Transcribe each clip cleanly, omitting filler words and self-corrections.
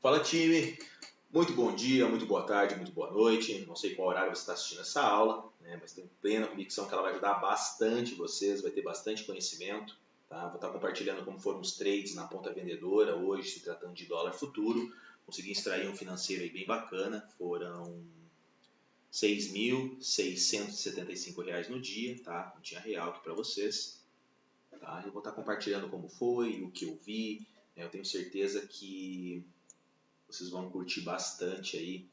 Fala, time! Muito bom dia, muito boa tarde, muito boa noite. Não sei qual horário você está assistindo essa aula, né? Mas tenho plena convicção que ela vai ajudar bastante vocês, vai ter bastante conhecimento. Tá? Vou estar compartilhando como foram os trades na ponta vendedora hoje, se tratando de dólar futuro. Consegui extrair um financeiro aí bem bacana, foram R$ 6.675 no dia, tá? Não tinha real aqui para vocês. Tá? Eu vou estar compartilhando como foi, o que eu vi. Eu tenho certeza que vocês vão curtir bastante aí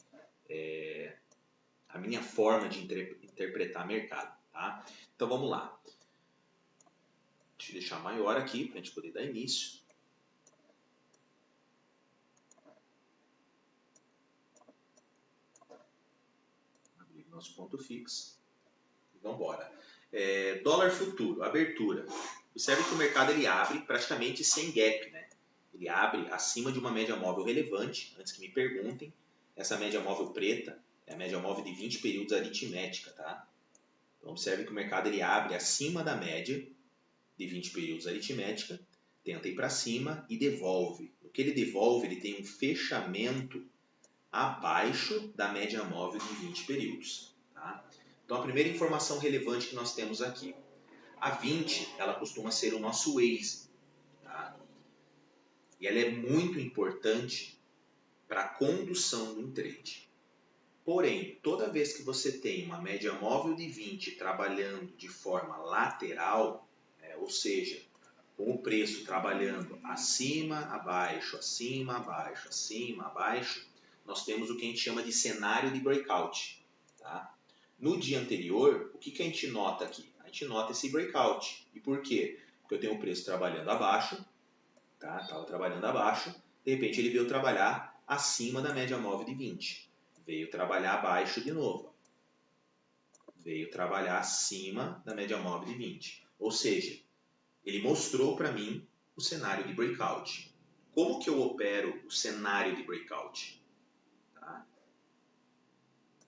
a minha forma de interpretar mercado, tá? Então vamos lá. Deixa eu deixar maior aqui para a gente poder dar início. Abrir nosso ponto fixo. Vamos embora. Dólar futuro, abertura. Observe que o mercado ele abre praticamente sem gap, né? Ele abre acima de uma média móvel relevante, antes que me perguntem. Essa média móvel preta é a média móvel de 20 períodos aritmética, tá? Então observe que o mercado ele abre acima da média de 20 períodos aritmética, tenta ir para cima e devolve. No que ele devolve, ele tem um fechamento abaixo da média móvel de 20 períodos. Tá? Então a primeira informação relevante que nós temos aqui. A 20, ela costuma ser o nosso Waze. Tá? E ela é muito importante para a condução do trade. Porém, toda vez que você tem uma média móvel de 20 trabalhando de forma lateral, ou seja, com o preço trabalhando acima, abaixo, acima, abaixo, acima, abaixo, nós temos o que a gente chama de cenário de breakout. Tá? No dia anterior, o que a gente nota aqui? A gente nota esse breakout. E por quê? Porque eu tenho o preço trabalhando abaixo, tá? Estava trabalhando abaixo, de repente ele veio trabalhar acima da média móvel de 20. Veio trabalhar abaixo de novo. Veio trabalhar acima da média móvel de 20. Ou seja, ele mostrou para mim o cenário de breakout. Como que eu opero o cenário de breakout? Tá?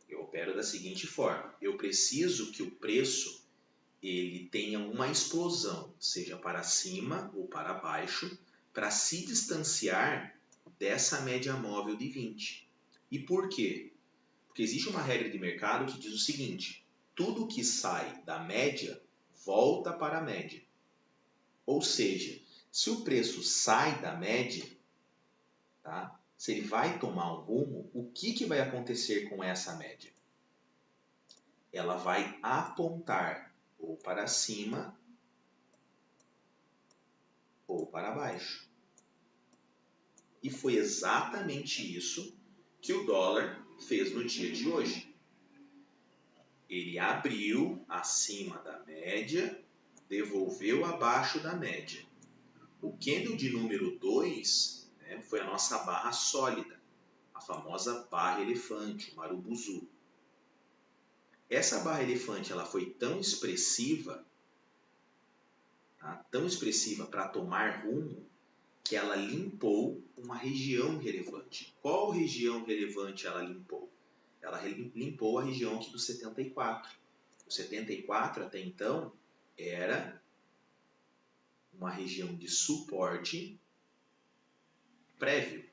Eu opero da seguinte forma. Eu preciso que o preço ele tenha uma explosão, seja para cima ou para baixo, para se distanciar dessa média móvel de 20. E por quê? Porque existe uma regra de mercado que diz o seguinte: tudo que sai da média volta para a média. Ou seja, se o preço sai da média, tá? Se ele vai tomar um rumo, o que vai acontecer com essa média? Ela vai apontar ou para cima ou para baixo. E foi exatamente isso que o dólar fez no dia de hoje. Ele abriu acima da média, devolveu abaixo da média. O candle de número 2 foi a nossa barra sólida, a famosa barra elefante, o marubuzu. Essa barra elefante ela foi tão expressiva, tá? Tão expressiva para tomar rumo, que ela limpou uma região relevante. Qual região relevante ela limpou? Ela limpou a região aqui do 74. O 74 até então era uma região de suporte prévio.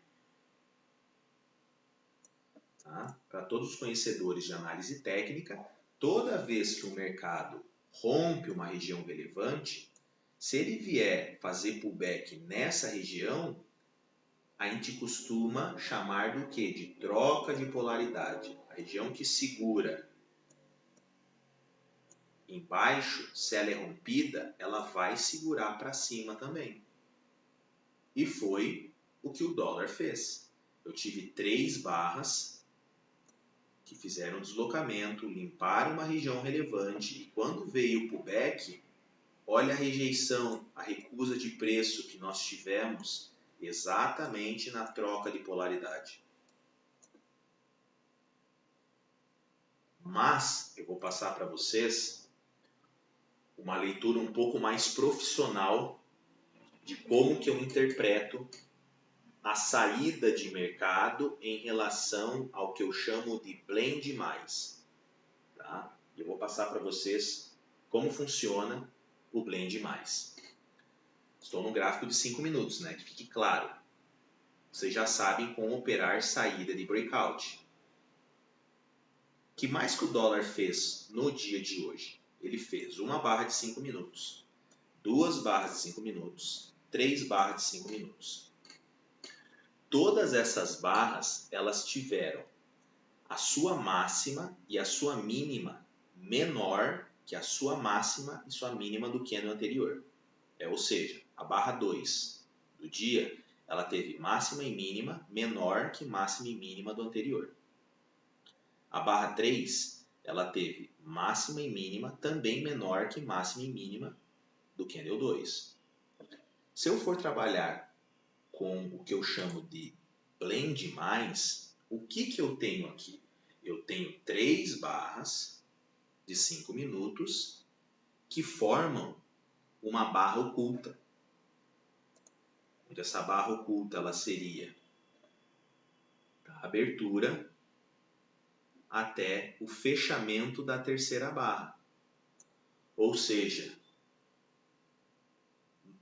Tá? Para todos os conhecedores de análise técnica, toda vez que o mercado rompe uma região relevante, se ele vier fazer pullback nessa região, a gente costuma chamar do que? De troca de polaridade. A região que segura embaixo, se ela é rompida, ela vai segurar para cima também. E foi o que o dólar fez. Eu tive 3 barras que fizeram deslocamento, limparam uma região relevante e quando veio o pullback, olha a rejeição, a recusa de preço que nós tivemos exatamente na troca de polaridade. Mas eu vou passar para vocês uma leitura um pouco mais profissional de como que eu interpreto a saída de mercado em relação ao que eu chamo de blend mais. Tá? Eu vou passar para vocês como funciona o blend mais. Estou no gráfico de 5 minutos, né? Que fique claro. Vocês já sabem como operar saída de breakout. O que mais que o dólar fez no dia de hoje? Ele fez uma barra de 5 minutos, 2 barras de 5 minutos, 3 barras de 5 minutos. Todas essas barras, elas tiveram a sua máxima e a sua mínima menor que a sua máxima e sua mínima do candle anterior. Ou seja, a barra 2 do dia, ela teve máxima e mínima menor que máxima e mínima do anterior. A barra 3, ela teve máxima e mínima também menor que máxima e mínima do candle 2. Se eu for trabalhar com o que eu chamo de blend mais, o que eu tenho aqui? Eu tenho 3 barras de 5 minutos que formam uma barra oculta. Onde essa barra oculta ela seria da abertura até o fechamento da terceira barra. Ou seja,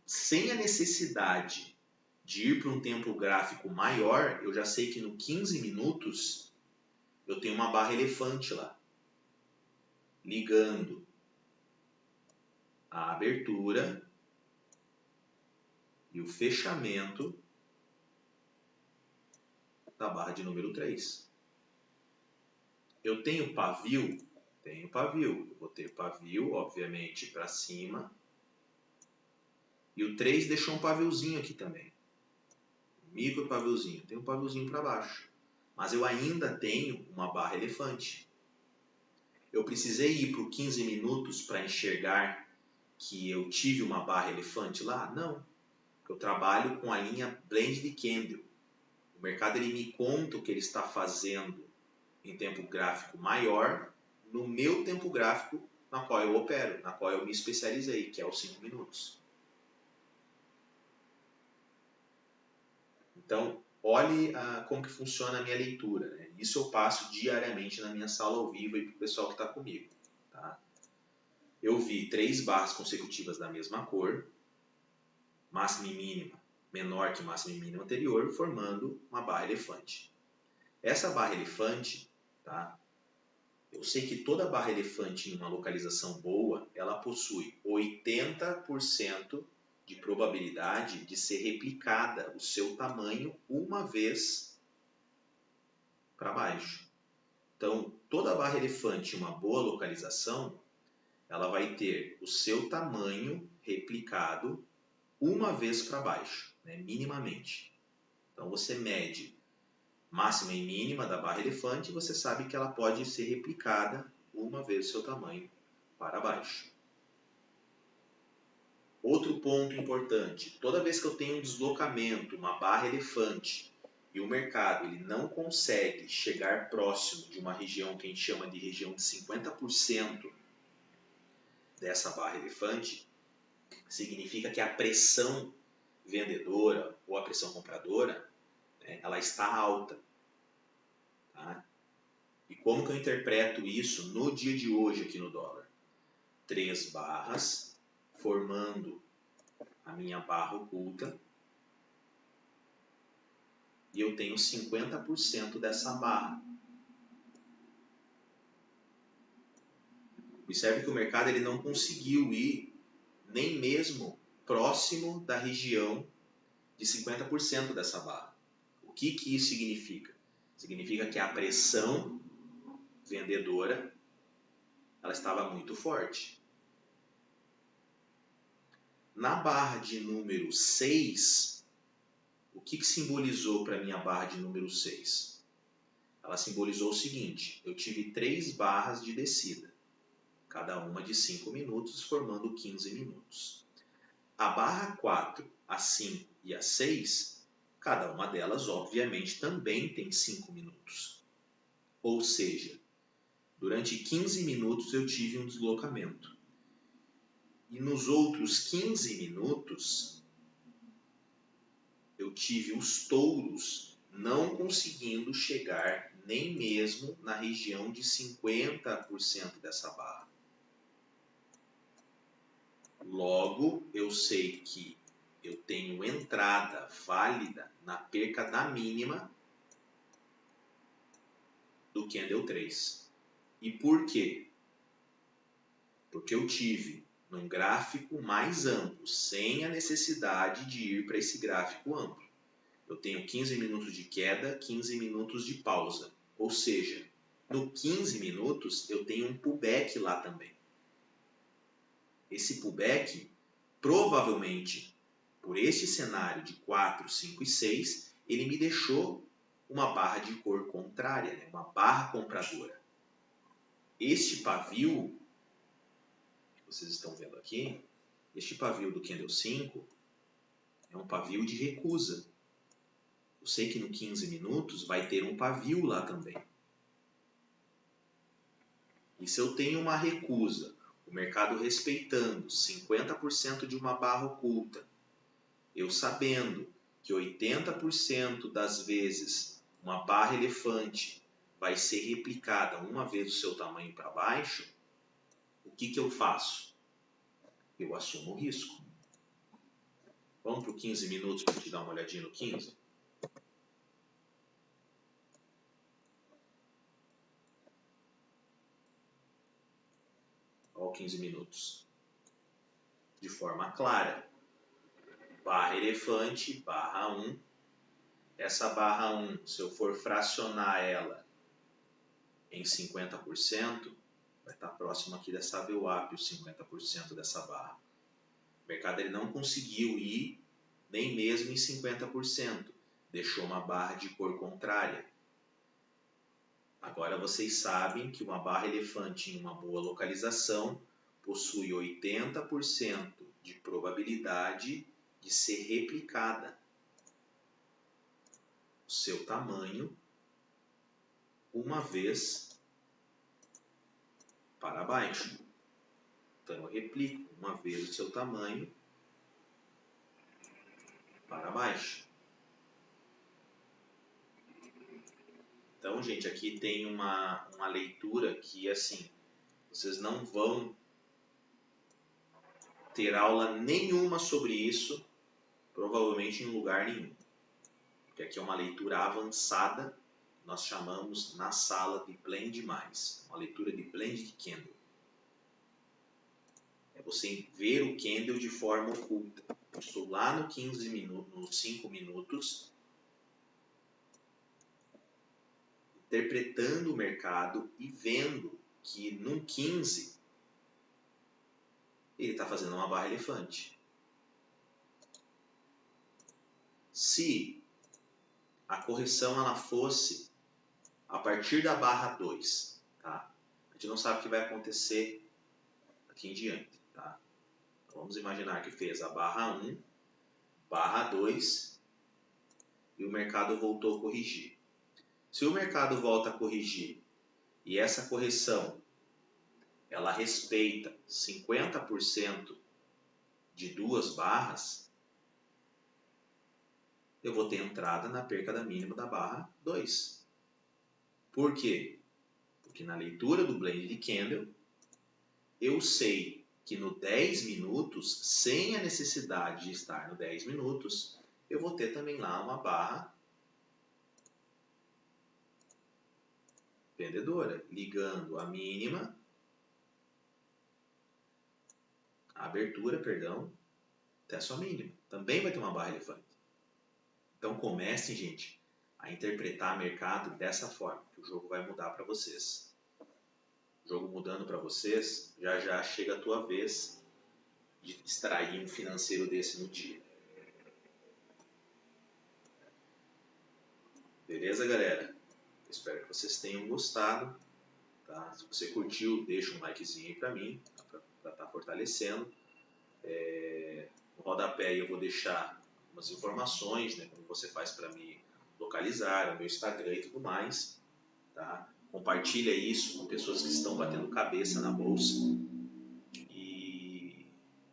sem a necessidade de ir para um tempo gráfico maior, eu já sei que no 15 minutos eu tenho uma barra elefante lá, ligando a abertura e o fechamento da barra de número 3. Eu tenho pavio? Tenho pavio. Eu vou ter pavio, obviamente, para cima. E o 3 deixou um paviozinho aqui também. Micro paviozinho. Tem um paviozinho para baixo. Mas eu ainda tenho uma barra elefante. Eu precisei ir para o 15 minutos para enxergar que eu tive uma barra elefante lá? Não. Eu trabalho com a linha Blend de Candle. O mercado ele me conta o que ele está fazendo em tempo gráfico maior no meu tempo gráfico na qual eu opero, na qual eu me especializei, que é os 5 minutos. Então, olhe como que funciona a minha leitura. Né? Isso eu passo diariamente na minha sala ao vivo e para o pessoal que está comigo. Tá? Eu vi 3 barras consecutivas da mesma cor, máxima e mínima menor que máxima e mínima anterior, formando uma barra elefante. Essa barra elefante, tá? Eu sei que toda barra elefante em uma localização boa, ela possui 80% de probabilidade de ser replicada o seu tamanho uma vez para baixo. Então, toda barra elefante em uma boa localização, ela vai ter o seu tamanho replicado uma vez para baixo, né, minimamente. Então, você mede máxima e mínima da barra elefante, você sabe que ela pode ser replicada uma vez o seu tamanho para baixo. Outro ponto importante, toda vez que eu tenho um deslocamento, uma barra elefante, e o mercado ele não consegue chegar próximo de uma região que a gente chama de região de 50% dessa barra elefante, significa que a pressão vendedora ou a pressão compradora, né, ela está alta. Tá? E como que eu interpreto isso no dia de hoje aqui no dólar? 3 barras formando a minha barra oculta e eu tenho 50% dessa barra. Observe que o mercado ele não conseguiu ir nem mesmo próximo da região de 50% dessa barra. O que isso significa? Significa que a pressão vendedora ela estava muito forte. Na barra de número 6, o que simbolizou para mim a barra de número 6? Ela simbolizou o seguinte, eu tive 3 barras de descida, cada uma de 5 minutos, formando 15 minutos. A barra 4, a 5 e a 6, cada uma delas, obviamente, também tem 5 minutos. Ou seja, durante 15 minutos eu tive um deslocamento. E nos outros 15 minutos, eu tive os touros não conseguindo chegar nem mesmo na região de 50% dessa barra. Logo, eu sei que eu tenho entrada válida na perca da mínima do candle 3. E por quê? Porque eu tive num gráfico mais amplo, sem a necessidade de ir para esse gráfico amplo. Eu tenho 15 minutos de queda, 15 minutos de pausa. Ou seja, no 15 minutos eu tenho um pullback lá também. Esse pullback, provavelmente, por este cenário de 4, 5 e 6, ele me deixou uma barra de cor contrária, né? Uma barra compradora. Este pavio, que vocês estão vendo aqui, este pavio do candle 5 é um pavio de recusa. Eu sei que no 15 minutos vai ter um pavio lá também. E se eu tenho uma recusa, o mercado respeitando 50% de uma barra oculta, eu sabendo que 80% das vezes uma barra elefante vai ser replicada uma vez o seu tamanho para baixo, o que eu faço? Eu assumo o risco. Vamos para o 15 minutos para a gente dar uma olhadinha no 15? Olha o 15 minutos. De forma clara. Barra elefante, barra 1. Essa barra 1, se eu for fracionar ela em 50%, vai estar próximo aqui dessa VWAP, os 50% dessa barra. O mercado ele não conseguiu ir nem mesmo em 50%. Deixou uma barra de cor contrária. Agora vocês sabem que uma barra elefante em uma boa localização possui 80% de probabilidade de ser replicada. O seu tamanho uma vez para baixo. Então eu replico uma vez o seu tamanho para baixo. Então, gente, aqui tem uma leitura que, assim, vocês não vão ter aula nenhuma sobre isso, provavelmente em lugar nenhum. Porque aqui é uma leitura avançada, nós chamamos na sala de Blend Mais, uma leitura de Blend de Candle. É você ver o candle de forma oculta. Eu estou lá no 15 minutos, nos 5 minutos, interpretando o mercado e vendo que no 15 ele está fazendo uma barra elefante. Se a correção ela fosse a partir da barra 2, tá? A gente não sabe o que vai acontecer aqui em diante, tá? Então, vamos imaginar que fez a barra 1, barra 2 e o mercado voltou a corrigir. Se o mercado volta a corrigir e essa correção ela respeita 50% de duas barras, eu vou ter entrada na perca da mínima da barra 2. Por quê? Porque na leitura do Blend de Candle, eu sei que no 10 minutos, sem a necessidade de estar no 10 minutos, eu vou ter também lá uma barra vendedora, ligando a mínima, a abertura, perdão, até a sua mínima. Também vai ter uma barra elefante. Então comecem, gente, a interpretar o mercado dessa forma, que o jogo vai mudar para vocês. O jogo mudando para vocês, já já chega a tua vez de extrair um financeiro desse no dia. Beleza, galera? Espero que vocês tenham gostado. Tá? Se você curtiu, deixa um likezinho aí para mim, para estar fortalecendo. No rodapé eu vou deixar umas informações, né, como você faz para me localizar, o meu Instagram e tudo mais. Tá? Compartilha isso com pessoas que estão batendo cabeça na bolsa. E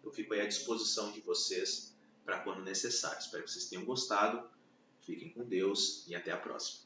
eu fico aí à disposição de vocês para quando necessário. Espero que vocês tenham gostado. Fiquem com Deus e até a próxima.